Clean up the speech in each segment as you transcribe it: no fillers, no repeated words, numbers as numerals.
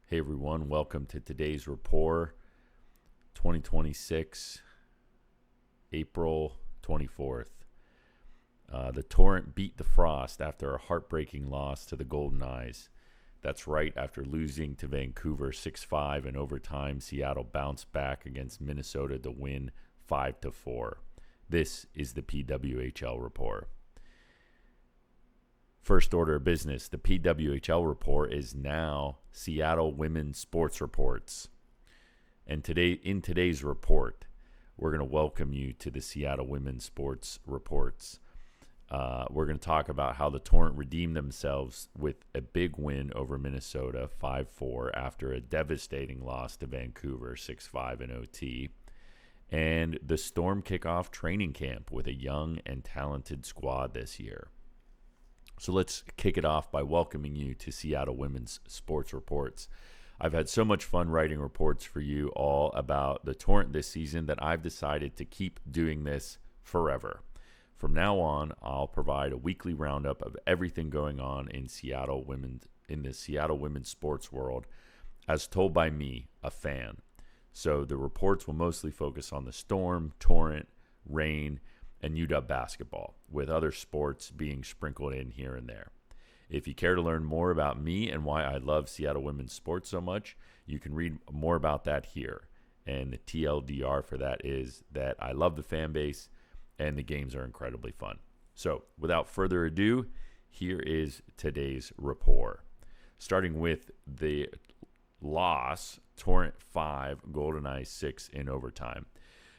Hey everyone, welcome to today's report, 2026, April 24th. The Torrent beat the Frost after a heartbreaking loss to the Golden Eyes. That's right, after losing to Vancouver 6-5 in overtime, Seattle bounced back against Minnesota to win 5-4. This is the PWHL report. First order of business, the PWHL report is now Seattle Women's Sports Reports. And in today's report, we're going to welcome you to the Seattle Women's Sports Reports. We're going to talk about how the Torrent redeemed themselves with a big win over Minnesota 5-4 after a devastating loss to Vancouver 6-5 in OT. And the Storm kickoff training camp with a young and talented squad this year. So let's kick it off by welcoming you to Seattle Women's Sports Reports. I've had so much fun writing reports for you all about the Torrent this season that I've decided to keep doing this forever. From now on, I'll provide a weekly roundup of everything going on in the Seattle women's sports world, as told by me, a fan. So the reports will mostly focus on the Storm, Torrent, Reign, and UW basketball, with other sports being sprinkled in here and there. If you care to learn more about me and why I love Seattle women's sports so much, you can read more about that here. And the TLDR for that is that I love the fan base and the games are incredibly fun. So without further ado, here is today's report. Starting with the loss, Torrent 5, Golden Eyes 6 in overtime.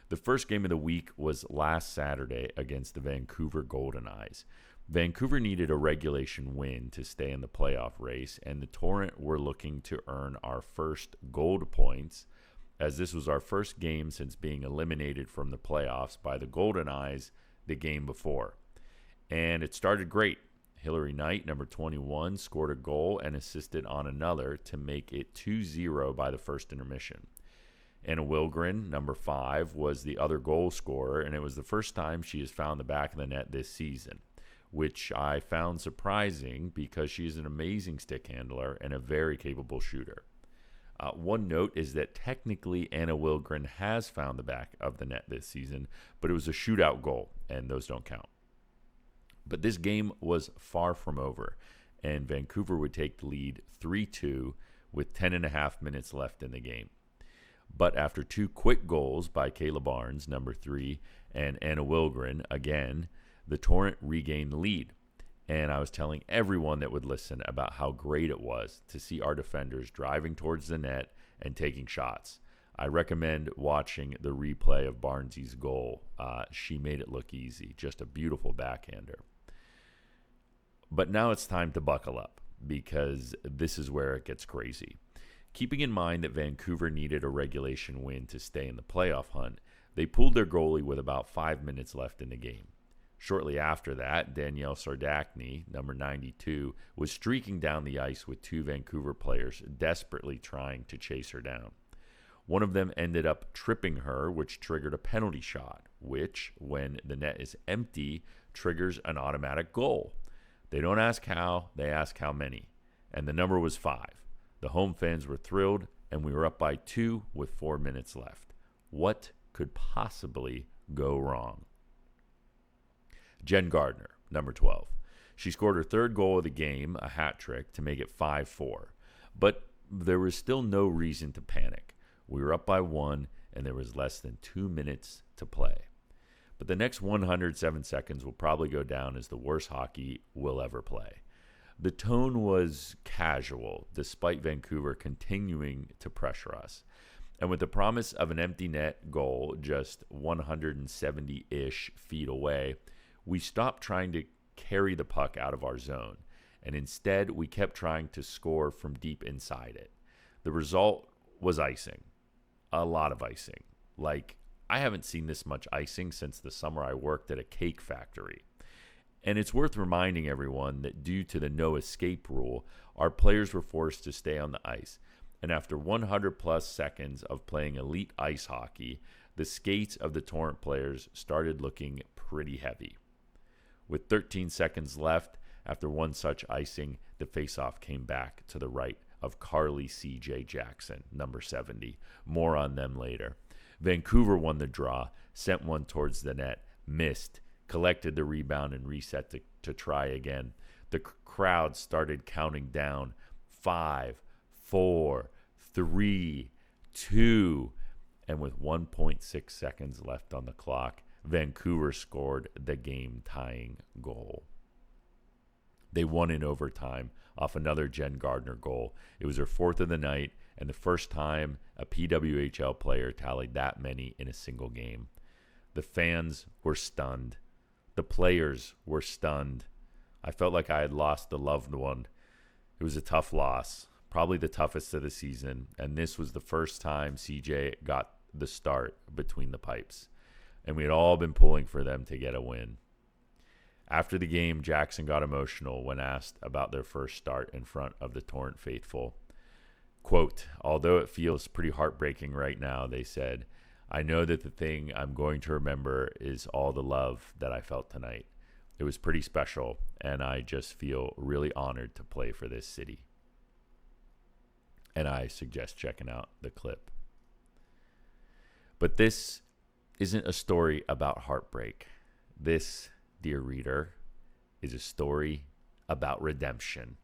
The first game of the week was last Saturday against the Vancouver Golden Eyes. Vancouver needed a regulation win to stay in the playoff race, and the Torrent were looking to earn our first gold points, as this was our first game since being eliminated from the playoffs by the Golden Eyes the game before. And it started great. Hillary Knight, number 21, scored a goal and assisted on another to make it 2-0 by the first intermission. Anna Wilgren, number 5, was the other goal scorer, and it was the first time she has found the back of the net this season, which I found surprising because she is an amazing stick handler and a very capable shooter. One note is that technically Anna Wilgren has found the back of the net this season, but it was a shootout goal, and those don't count. But this game was far from over, and Vancouver would take the lead 3-2 with 10.5 minutes left in the game. But after two quick goals by Kayla Barnes, number 3, and Anna Wilgren, again, the Torrent regained the lead. And I was telling everyone that would listen about how great it was to see our defenders driving towards the net and taking shots. I recommend watching the replay of Barnes' goal. She made it look easy, just a beautiful backhander. But now it's time to buckle up, because this is where it gets crazy. Keeping in mind that Vancouver needed a regulation win to stay in the playoff hunt, they pulled their goalie with about 5 minutes left in the game. Shortly after that, Danielle Sardachny, number 92, was streaking down the ice with two Vancouver players desperately trying to chase her down. One of them ended up tripping her, which triggered a penalty shot, which, when the net is empty, triggers an automatic goal. They don't ask how, they ask how many. And the number was 5. The home fans were thrilled, and we were up by 2 with 4 minutes left. What could possibly go wrong? Jen Gardner, number 12. She scored her third goal of the game, a hat trick, to make it 5-4. But there was still no reason to panic. We were up by 1, and there was less than 2 minutes to play. But the next 107 seconds will probably go down as the worst hockey we'll ever play. The tone was casual, despite Vancouver continuing to pressure us. And with the promise of an empty net goal just 170-ish feet away, we stopped trying to carry the puck out of our zone, and instead we kept trying to score from deep inside it. The result was icing. A lot of icing. Like, I haven't seen this much icing since the summer I worked at a cake factory. And it's worth reminding everyone that due to the no escape rule, our players were forced to stay on the ice. And after 100 plus seconds of playing elite ice hockey, the skates of the Torrent players started looking pretty heavy. With 13 seconds left, after one such icing, the faceoff came back to the right of Carly C.J. Jackson, number 70. More on them later. Vancouver won the draw, sent one towards the net, missed, collected the rebound, and reset to try again. The crowd started counting down 5, 4, 3, 2, and with 1.6 seconds left on the clock, Vancouver scored the game-tying goal. They won in overtime off another Jen Gardner goal. It was her fourth of the night and the first time a PWHL player tallied that many in a single game. The fans were stunned. The players were stunned. I felt like I had lost a loved one. It was a tough loss, probably the toughest of the season, and this was the first time CJ got the start between the pipes, and we had all been pulling for them to get a win. After the game, Jackson got emotional when asked about their first start in front of the Torrent faithful. Quote, "Although it feels pretty heartbreaking right now," they said, "I know that the thing I'm going to remember is all the love that I felt tonight. It was pretty special, and I just feel really honored to play for this city." And I suggest checking out the clip. But this isn't a story about heartbreak. This, dear reader, is a story about redemption.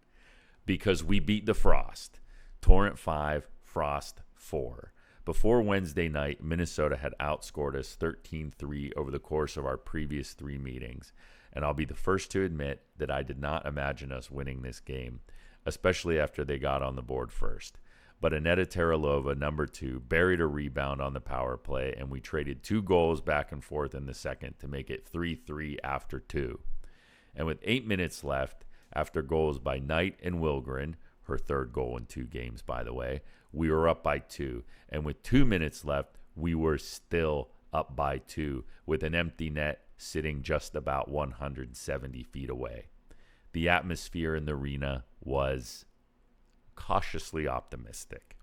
Because we beat the Frost. Torrent 5, Frost 4. Before Wednesday night, Minnesota had outscored us 13-3 over the course of our previous 3 meetings. And I'll be the first to admit that I did not imagine us winning this game, especially after they got on the board first. But Aneta Teralova, number 2, buried a rebound on the power play, and we traded 2 goals back and forth in the second to make it 3-3 after 2. And with 8 minutes left, after goals by Knight and Wilgren, her third goal in 2 games, by the way, we were up by 2. And with 2 minutes left, we were still up by 2, with an empty net sitting just about 170 feet away. The atmosphere in the arena was cautiously optimistic.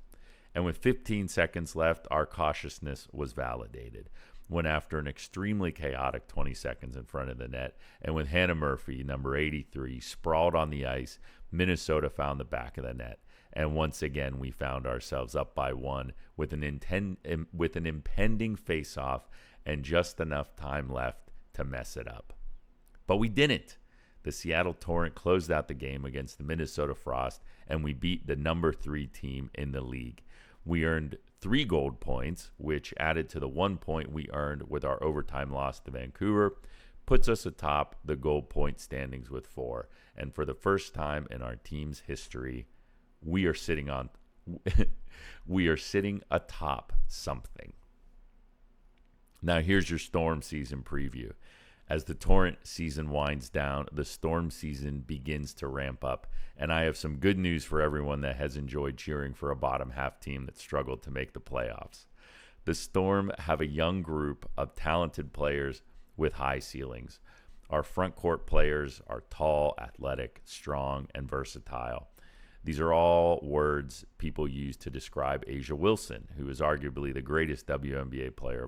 And with 15 seconds left, our cautiousness was validated when, after an extremely chaotic 20 seconds in front of the net, and with Hannah Murphy, number 83, sprawled on the ice, Minnesota found the back of the net. And once again, we found ourselves up by 1 with an impending face-off and just enough time left to mess it up. But we didn't. The Seattle Torrent closed out the game against the Minnesota Frost, and we beat the number 3 team in the league. We earned 3 gold points, which, added to the 1 point we earned with our overtime loss to Vancouver, puts us atop the gold point standings with 4. And for the first time in our team's history, we are sitting atop something. Now here's your Storm season preview. As the Torrent season winds down, the Storm season begins to ramp up, and I have some good news for everyone that has enjoyed cheering for a bottom half team that struggled to make the playoffs. The Storm have a young group of talented players with high ceilings. Our front court players are tall, athletic, strong, and versatile. These are all words people use to describe Asia Wilson, who is arguably the greatest WNBA player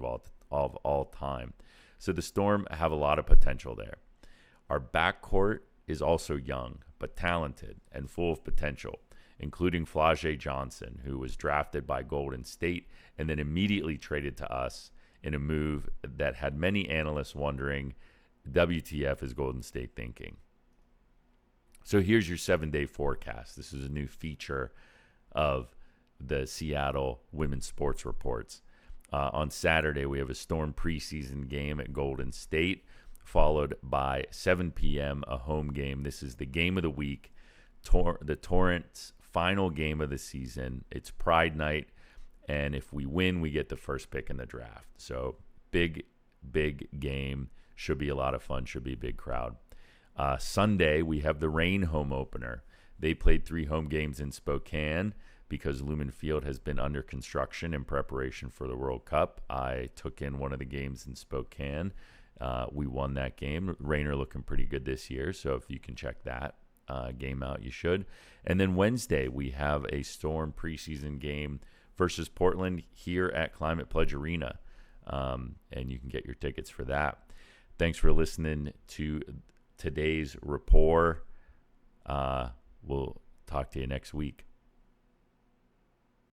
of all time. So the Storm have a lot of potential there. Our backcourt is also young, but talented and full of potential, including Flau'jae Johnson, who was drafted by Golden State and then immediately traded to us in a move that had many analysts wondering, WTF is Golden State thinking? So here's your 7-day forecast. This is a new feature of the Seattle Women's Sports Reports. On Saturday, we have a Storm preseason game at Golden State, followed by 7 p.m., a home game. This is the game of the week, the Torrent's final game of the season. It's Pride Night, and if we win, we get the first pick in the draft. So big game. Should be a lot of fun. Should be a big crowd. Sunday, we have the Reign home opener. They played 3 home games in Spokane because Lumen Field has been under construction in preparation for the World Cup. I took in one of the games in Spokane. We won that game. Reign are looking pretty good this year, so if you can check that game out, you should. And then Wednesday, we have a Storm preseason game versus Portland here at Climate Pledge Arena, and you can get your tickets for that. Thanks for listening to today's report. We'll talk to you next week.